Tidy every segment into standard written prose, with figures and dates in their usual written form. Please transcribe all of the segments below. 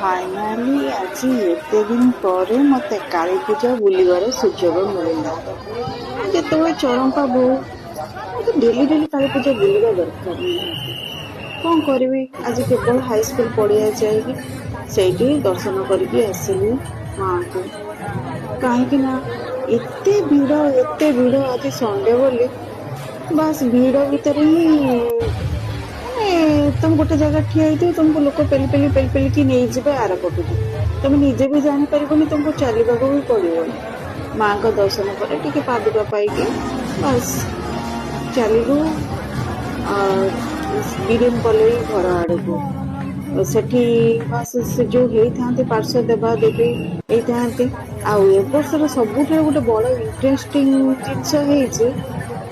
finally आज एते दिन पर मत काली पूजा बुलवार सुजोग मिलला जो चरंपा बो मत डेली डेली काली पूजा बुलवा दरकार कौन करी आज केवल हाई स्कूल पड़िया जाएगी से दर्शन करके आसली माँ को कहीं एते भीड़ आज संडे बोली बस भीड़ भितर ही तुम गोटे जगह ठिया हो तुमको लोक पेली पेली पेली पेली कि नहीं जाए आर पटू तुम निजे भी जापर तुमको चलने भी पड़ो माँ का दर्शन पर टे पादुका पाई बस चलू बीरेन पलई घर आड़ को सेठी बस से जो होते पार्श्व देवा देवी होते आर्षर सबुठ गोटे बड़ इंटरेस्टिंग जिनस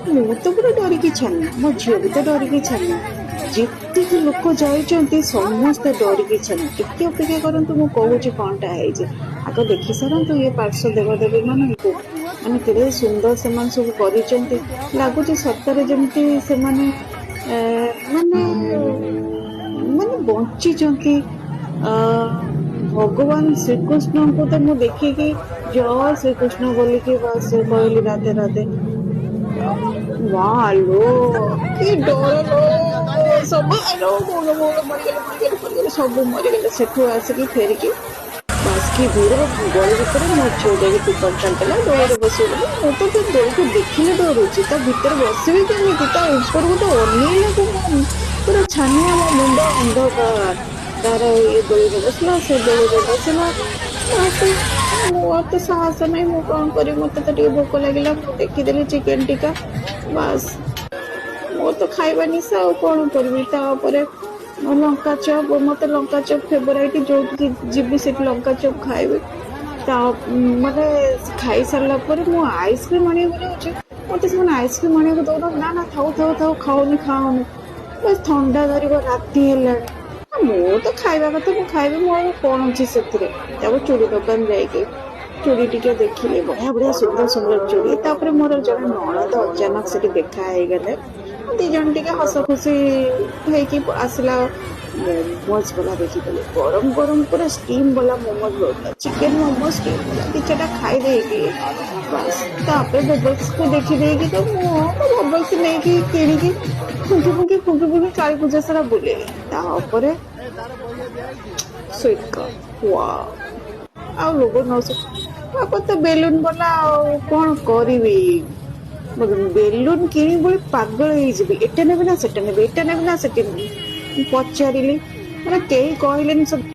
मु तो पूरा डरिकी छानी मो झील भी तो डरिकी छानी जितने लोक जाइए समस्ते डरिकी छानी टिके अपेक्षा करतु मु कहूँ कौनटा है आग देखी सारतु ये पार्श्व देवदेवी मान को मैंने केड़े सुंदर से सब कर लगुच सतरे जमी से माने बंची भगवान श्रीकृष्ण को तो मुझे देखिकी जय श्रीकृष्ण बोल कि बस कहली राधे राधे वालो कि डर लो सब सब मरीगले सेठू आसिक फेरिकी बस कि भीड़ गली भितर मो झील टिकट चलता डोर बस मुझे तो डोर को देखने डरुची भितर बसबी कमी ऊपर को तो अनेक पूरा छानिया मो मुंड अंधकार तार ये डोर बसला से डोर बसला तो साहस नहीं मु कौन करी मत तो भोक लगे देखीदेली चिकेन टिका बस मो तो खाइबा निशा कौन करी लंका चप मत लंका चप फेवरेट जो जीवी से लंका चप खाइबे माने खाई सारा मु आइसक्रीम आने मत से आइसक्रीम आने दौन ना थाऊ थाऊ थाऊ खाओनी खाओनी बस ठंडा धर राति है मु तो खाइबा कथा मु खाइबे मोर कौन अच्छी से चूड़ी दुकान जाइए चूड़ी टी देखिले बढ़िया बढ़िया सुंदर सुंदर चूड़ी तापर मोर जन ननद अचानक से देखा गले दीज टे हस खुशी हो आसला मोमोज वाला देखी गरम गरम पूरा स्टीम वाला मोमोज बोलता चिकेन मोमोज स्टीम वाला दी चार खाई देगी बस बबल्स को देखी देगी तो बबल्स नहीं कि फुंकी फुंकी फुंकी फुंकी काली पूजा सारा बुले स्वीट कॉर्न वाह आ लोग न तो बेलून वाला कौन करी बेलून कि पागल एटा नेबी ना सेटा नेबी एटा नेबी ना सेटा पचारे मैंने कई कहले सब